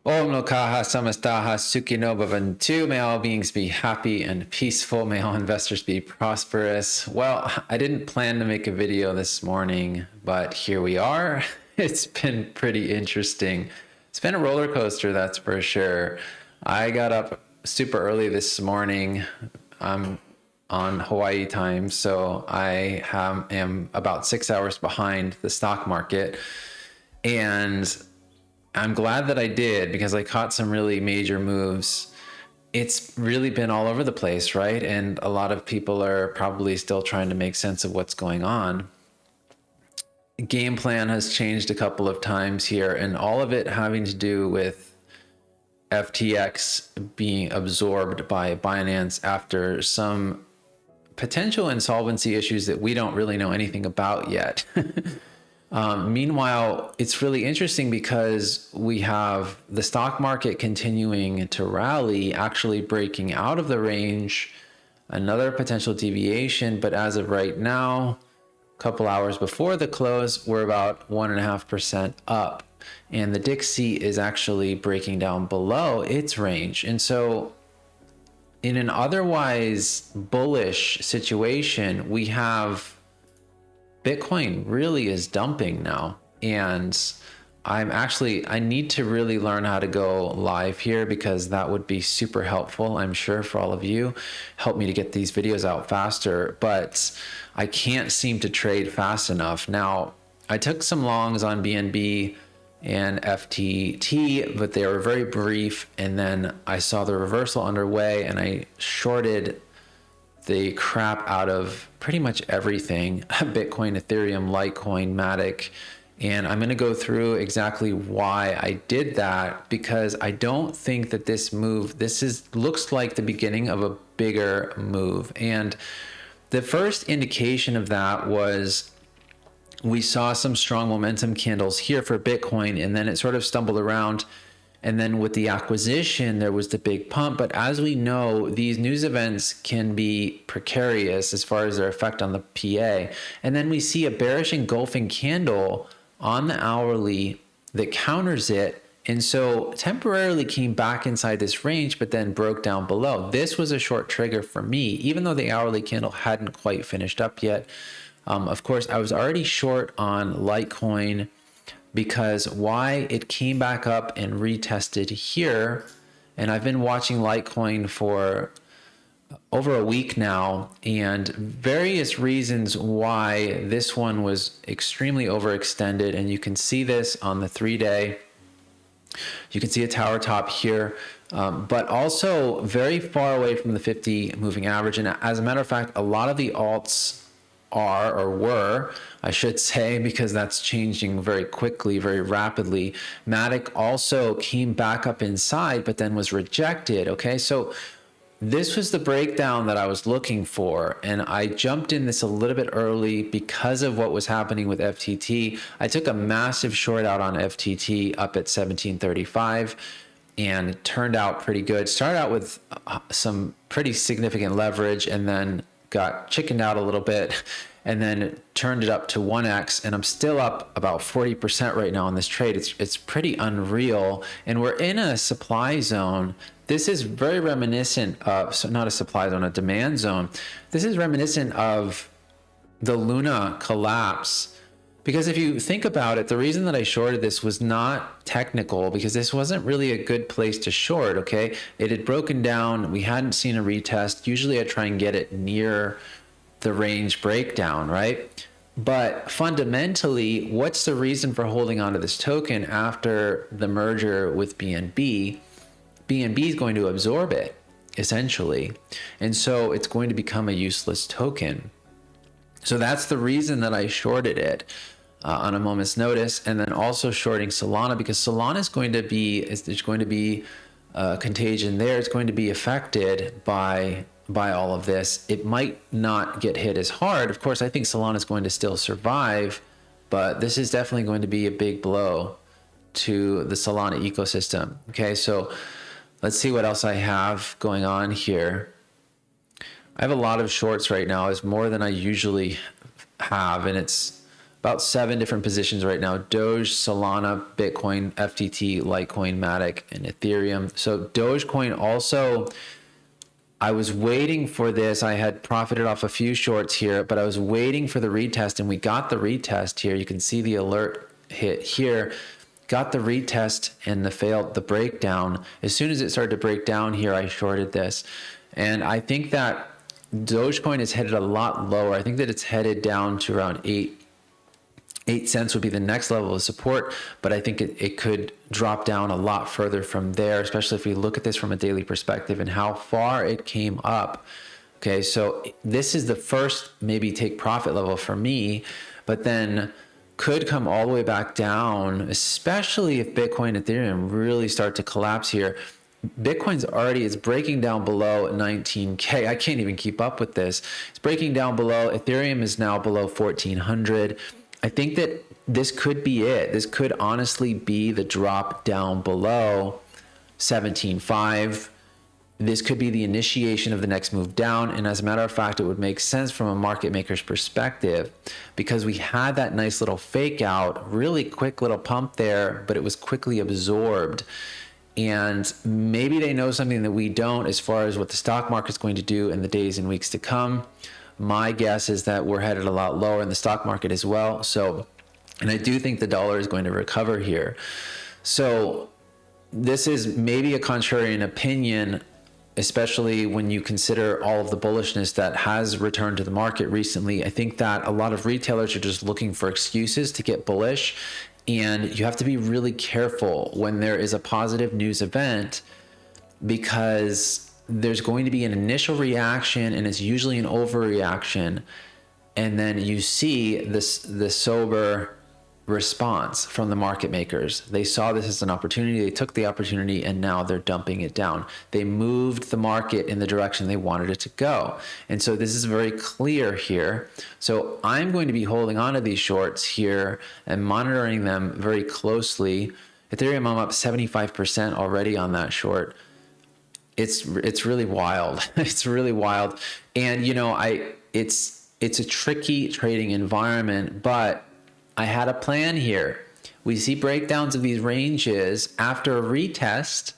Om Lokaha Samastaha Sukhino Bhavantu. May all beings be happy and peaceful. May all investors be prosperous. Well, I didn't plan to make a video this morning, but here we are. It's been pretty interesting. It's been a roller coaster, that's for sure. I got up super early this morning. I'm on Hawaii time, so I am about 6 hours behind the stock market. And I'm glad that I did because I caught some really major moves. It's really been all over the place, right? And a lot of people are probably still trying to make sense of what's going on. Game plan has changed a couple of times here, and all of it having to do with FTX being absorbed by Binance after some potential insolvency issues that we don't really know anything about yet. Meanwhile, it's really interesting because we have the stock market continuing to rally, actually breaking out of the range, another potential deviation. But as of right now, a couple hours before the close, we're about 1.5% up. And the Dixie is actually breaking down below its range. And so in an otherwise bullish situation, we have Bitcoin really is dumping now. And I need to really learn how to go live here because that would be super helpful, I'm sure, for all of you. Help me to get these videos out faster, but I can't seem to trade fast enough. Now, I took some longs on BNB and FTT, but they were very brief. And then I saw the reversal underway and I shorted the crap out of pretty much everything, Bitcoin, Ethereum, Litecoin, Matic. And I'm going to go through exactly why I did that, because I don't think that this move, looks like the beginning of a bigger move. And the first indication of that was we saw some strong momentum candles here for Bitcoin, and then it sort of stumbled around. And then with the acquisition, there was the big pump. But as we know, these news events can be precarious as far as their effect on the PA. And then we see a bearish engulfing candle on the hourly that counters it. And so temporarily came back inside this range, but then broke down below. This was a short trigger for me, even though the hourly candle hadn't quite finished up yet. Of course, I was already short on Litecoin, because why it came back up and retested here. And I've been watching Litecoin for over a week now, and various reasons why this one was extremely overextended. And you can see this on the 3-day. You can see a tower top here, but also very far away from the 50 moving average. And as a matter of fact, a lot of the alts are, or were, I should say, because that's changing very quickly, very rapidly. Matic also came back up inside, but then was rejected. Okay, so this was the breakdown that I was looking for, and I jumped in this a little bit early because of what was happening with FTT. I took a massive short out on FTT up at 1735, and it turned out pretty good. Started out with some pretty significant leverage, and then got chickened out a little bit, and then turned it up to 1x, and I'm still up about 40% right now on this trade. It's pretty unreal, and we're in a supply zone. This is very reminiscent of, so not a supply zone, a demand zone. This is reminiscent of the Luna collapse, because if you think about it, the reason that I shorted this was not technical, because this wasn't really a good place to short, okay? It had broken down, we hadn't seen a retest. Usually I try and get it near the range breakdown, right? But fundamentally, what's the reason for holding onto this token after the merger with BNB? BNB is going to absorb it, essentially. And so it's going to become a useless token. So that's the reason that I shorted it on a moment's notice. And then also shorting Solana, because Solana is going to be, there's going to be contagion there. It's going to be affected by all of this. It might not get hit as hard. Of course, I think Solana is going to still survive, but this is definitely going to be a big blow to the Solana ecosystem. Okay, so let's see what else I have going on here. I have a lot of shorts right now. It's more than I usually have, and it's about 7 different positions right now: Doge, Solana, Bitcoin, FTT, Litecoin, Matic, and Ethereum. So Dogecoin also, I was waiting for this. I had profited off a few shorts here, but I was waiting for the retest, and we got the retest here. You can see the alert hit here. Got the retest and the breakdown. As soon as it started to break down here, I shorted this. And I think that Dogecoin is headed a lot lower. I think that it's headed down to around 8 cents would be the next level of support, but I think it could drop down a lot further from there, especially if we look at this from a daily perspective and how far it came up. Okay, so this is the first maybe take profit level for me, but then could come all the way back down, especially if Bitcoin and Ethereum really start to collapse here. Bitcoin's already, it's breaking down below 19K. I can't even keep up with this. It's breaking down below. Ethereum is now below 1400. I think that this could be it. This could honestly be the drop down below 17.5. This could be the initiation of the next move down. And as a matter of fact, it would make sense from a market maker's perspective, because we had that nice little fake out, really quick little pump there, but it was quickly absorbed. And maybe they know something that we don't as far as what the stock market's going to do in the days and weeks to come. My guess is that we're headed a lot lower in the stock market as well. So, and I do think the dollar is going to recover here. So this is maybe a contrarian opinion, especially when you consider all of the bullishness that has returned to the market recently. I think that a lot of retailers are just looking for excuses to get bullish, and you have to be really careful when there is a positive news event, because there's going to be an initial reaction, and it's usually an overreaction, and then you see the sober response from the market makers. They saw this as an opportunity, they took the opportunity, and now they're dumping it down. They moved the market in the direction they wanted it to go. And so this is very clear here. So I'm going to be holding on to these shorts here and monitoring them very closely. Ethereum, I'm up 75% already on that short. It's really wild. It's really wild. And you know, it's a tricky trading environment, but I had a plan here. We see breakdowns of these ranges after a retest,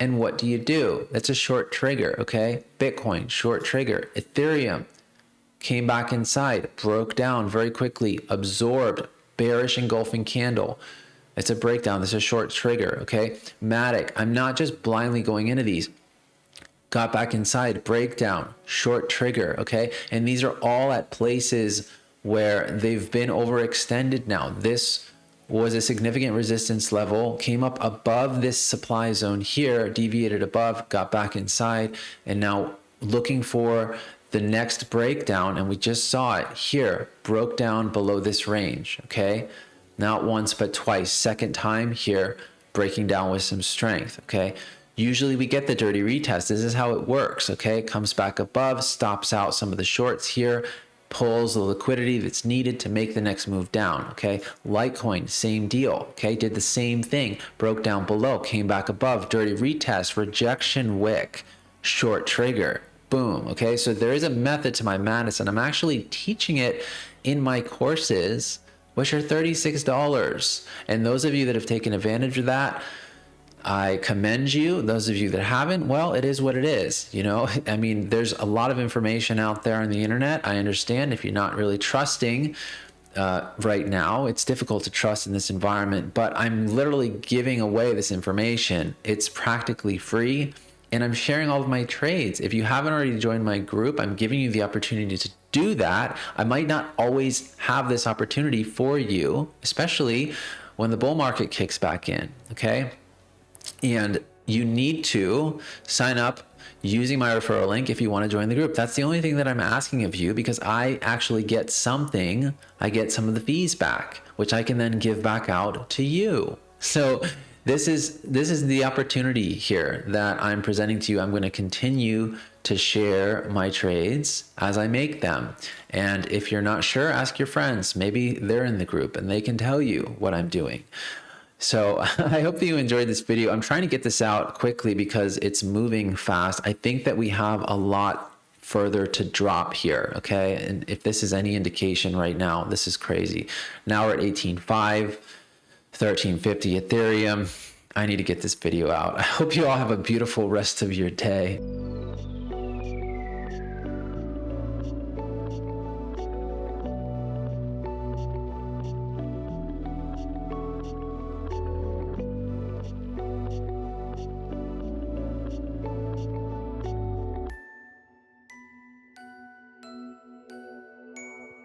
and what do? That's a short trigger, okay? Bitcoin, short trigger. Ethereum came back inside, broke down very quickly, absorbed, bearish engulfing candle. It's a breakdown. This is a short trigger, okay? Matic, I'm not just blindly going into these. Got back inside, breakdown, short trigger, okay? And these are all at places where they've been overextended now. This was a significant resistance level, came up above this supply zone here, deviated above, got back inside, and now looking for the next breakdown, and we just saw it here, broke down below this range, okay? Not once, but twice. Second time here, breaking down with some strength, okay? Usually we get the dirty retest. This is how it works, okay? It comes back above, stops out some of the shorts here, pulls the liquidity that's needed to make the next move down, okay? Litecoin, same deal, okay? Did the same thing, broke down below, came back above, dirty retest, rejection wick, short trigger, boom, okay? So there is a method to my madness, and I'm actually teaching it in my courses, which are $36. And those of you that have taken advantage of that, I commend you. Those of you that haven't, well, it is what it is. You know, I mean, there's a lot of information out there on the internet. I understand if you're not really trusting right now, it's difficult to trust in this environment, but I'm literally giving away this information. It's practically free, and I'm sharing all of my trades. If you haven't already joined my group, I'm giving you the opportunity to do that. I might not always have this opportunity for you, especially when the bull market kicks back in, okay? And you need to sign up using my referral link if you want to join the group. That's the only thing that I'm asking of you, because I actually get something. I get some of the fees back, which I can then give back out to you. So this is the opportunity here that I'm presenting to you. I'm going to continue to share my trades as I make them. And if you're not sure, ask your friends. Maybe they're in the group and they can tell you what I'm doing. So I hope that you enjoyed this video. I'm trying to get this out quickly because it's moving fast. I think that we have a lot further to drop here, okay? And if this is any indication right now, this is crazy. Now we're at 18.5, 1350 Ethereum. I need to get this video out. I hope you all have a beautiful rest of your day.